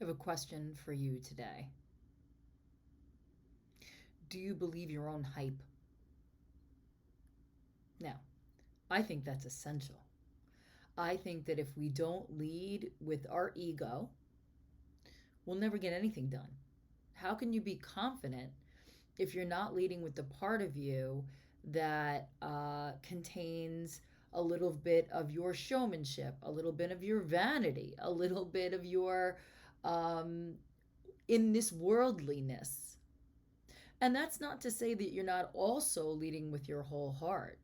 I have a question for you today. Do you believe your own hype? Now, I think that's essential. I think that if we don't lead with our ego, we'll never get anything done. How can you be confident if you're not leading with the part of you that contains a little bit of your showmanship, a little bit of your vanity, a little bit of your um, in this worldliness? And that's not to say that you're not also leading with your whole heart.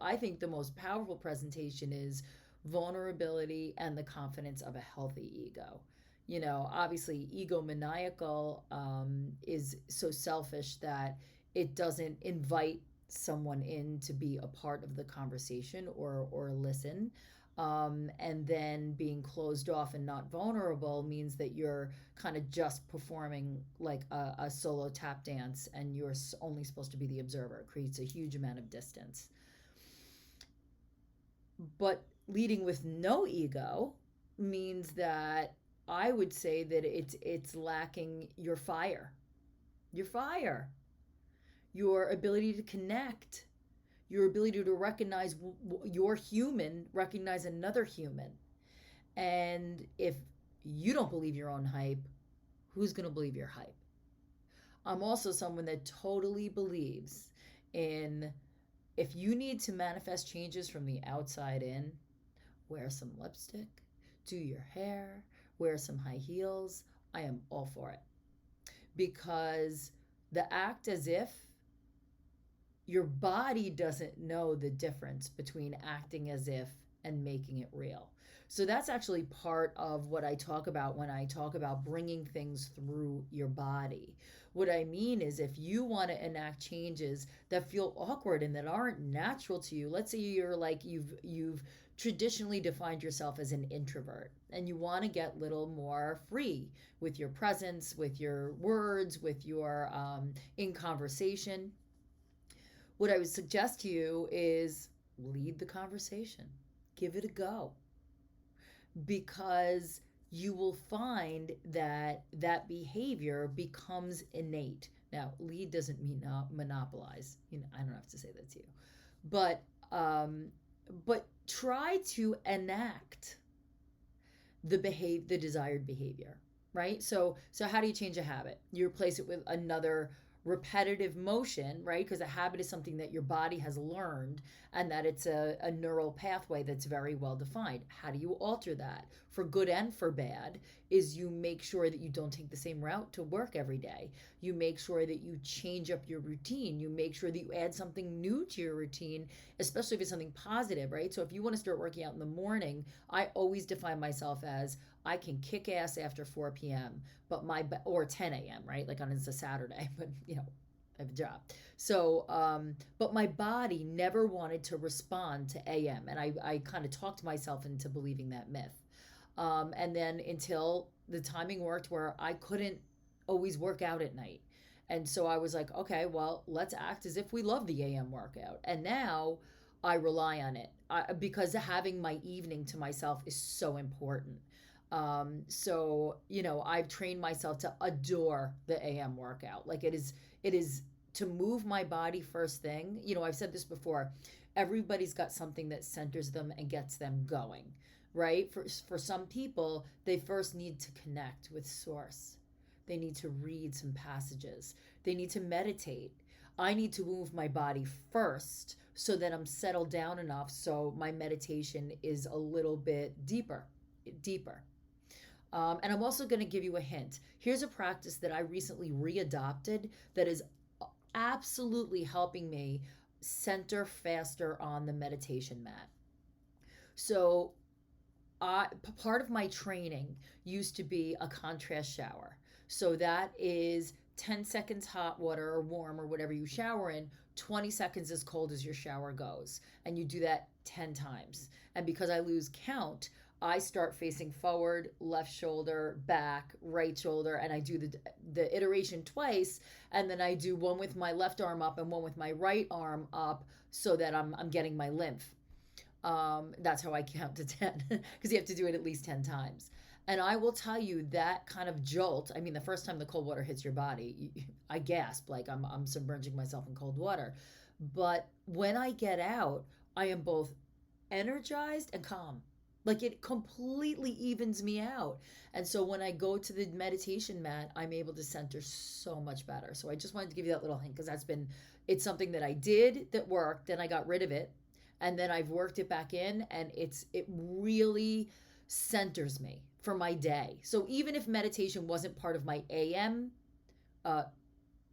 I think the most powerful presentation is vulnerability and the confidence of a healthy ego. Obviously, egomaniacal is so selfish that it doesn't invite someone in to be a part of the conversation or listen. And then being closed off and not vulnerable means that you're kind of just performing like a solo tap dance and you're only supposed to be the observer. It creates a huge amount of distance. But leading with no ego means that I would say that it's lacking your fire. Your fire. Your ability to connect, your ability to recognize your human, recognize another human. And if you don't believe your own hype, who's going to believe your hype? I'm also someone that totally believes in if you need to manifest changes from the outside in, wear some lipstick, do your hair, wear some high heels. I am all for it. Because the act as if your body doesn't know the difference between acting as if and making it real. So that's actually part of what I talk about when I talk about bringing things through your body. What I mean is if you want to enact changes that feel awkward and that aren't natural to you, let's say you're like you've traditionally defined yourself as an introvert and you want to get a little more free with your presence, with your words, with your in conversation, what I would suggest to you is lead the conversation. Give it a go because you will find that that behavior becomes innate. Now, lead doesn't mean monopolize. I don't have to say that to you, but um, but try to enact the desired behavior, right? So how do you change a habit? You replace it with another repetitive motion, right? Because a habit is something that your body has learned and that it's a neural pathway that's very well defined. How do you alter that for good and for bad? Is you make sure that you don't take the same route to work every day. You make sure that you change up your routine. You make sure that you add something new to your routine, especially if it's something positive, right? So if you want to start working out in the morning, I always define myself as I can kick ass after 4 p.m. or 10 a.m. right? Like on it's a Saturday, but I have a job. So, but my body never wanted to respond to AM, and I kind of talked myself into believing that myth. And then until the timing worked where I couldn't always work out at night. And so I was like, okay, well, let's act as if we love the AM workout. And now I rely on it because having my evening to myself is so important. I've trained myself to adore the AM workout. Like it is to move my body first thing. I've said this before. Everybody's got something that centers them and gets them going, right? For some people, they first need to connect with source. They need to read some passages. They need to meditate. I need to move my body first so that I'm settled down enough so my meditation is a little bit deeper. And I'm also going to give you a hint. Here's a practice that I recently readopted that is absolutely helping me center faster on the meditation mat. So, part of my training used to be a contrast shower. So, that is 10 seconds hot water or warm or whatever you shower in, 20 seconds as cold as your shower goes. And you do that 10 times. And because I lose count, I start facing forward, left shoulder, back, right shoulder, and I do the iteration twice, and then I do one with my left arm up and one with my right arm up, so that I'm getting my lymph. That's how I count to 10 because you have to do it at least 10 times. And I will tell you that kind of jolt. I mean, the first time the cold water hits your body, I gasp like I'm submerging myself in cold water. But when I get out, I am both energized and calm. Like it completely evens me out. And so when I go to the meditation mat, I'm able to center so much better. So I just wanted to give you that little hint because it's something that I did that worked, then I got rid of it, and then I've worked it back in, and it really centers me for my day. So even if meditation wasn't part of my AM uh,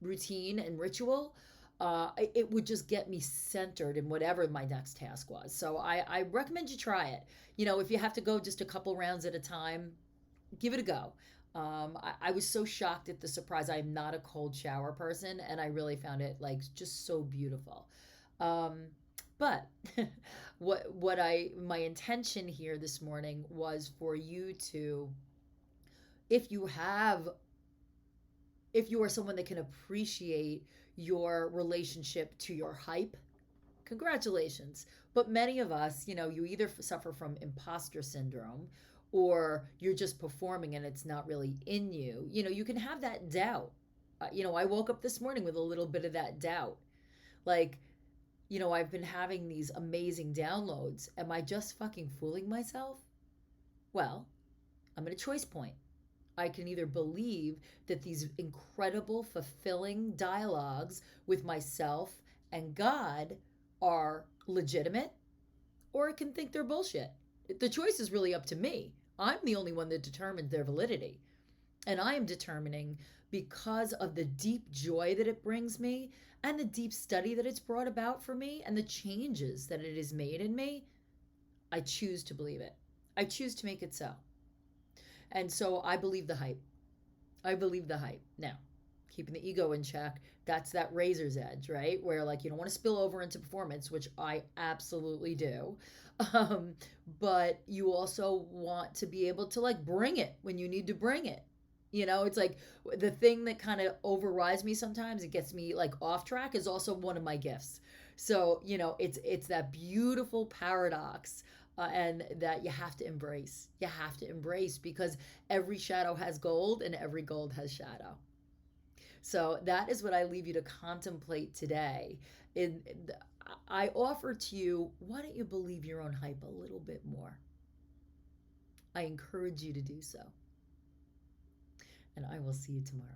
routine and ritual, it would just get me centered in whatever my next task was. So I recommend you try it. If you have to go just a couple rounds at a time, give it a go. I was so shocked at the surprise. I'm not a cold shower person, and I really found it like just so beautiful. Um, but what I my intention here this morning was for you to, if you have if you are someone that can appreciate your relationship to your hype, congratulations. But many of us, you either suffer from imposter syndrome or you're just performing and it's not really in you. You can have that doubt. I woke up this morning with a little bit of that doubt. Like, I've been having these amazing downloads. Am I just fucking fooling myself? Well, I'm at a choice point. I can either believe that these incredible, fulfilling dialogues with myself and God are legitimate, or I can think they're bullshit. The choice is really up to me. I'm the only one that determines their validity. And I am determining, because of the deep joy that it brings me and the deep study that it's brought about for me and the changes that it has made in me, I choose to believe it. I choose to make it so. And so I believe the hype. I believe the hype. Now, keeping the ego in check, that's that razor's edge, right? Where like you don't want to spill over into performance, which I absolutely do. Um, but you also want to be able to like bring it when you need to bring it. It's like the thing that kind of overrides me sometimes, it gets me like off track, is also one of my gifts. So, it's that beautiful paradox, and that you have to embrace. You have to embrace because every shadow has gold and every gold has shadow. So that is what I leave you to contemplate today. In I offer to you, why don't you believe your own hype a little bit more? I encourage you to do so. And I will see you tomorrow.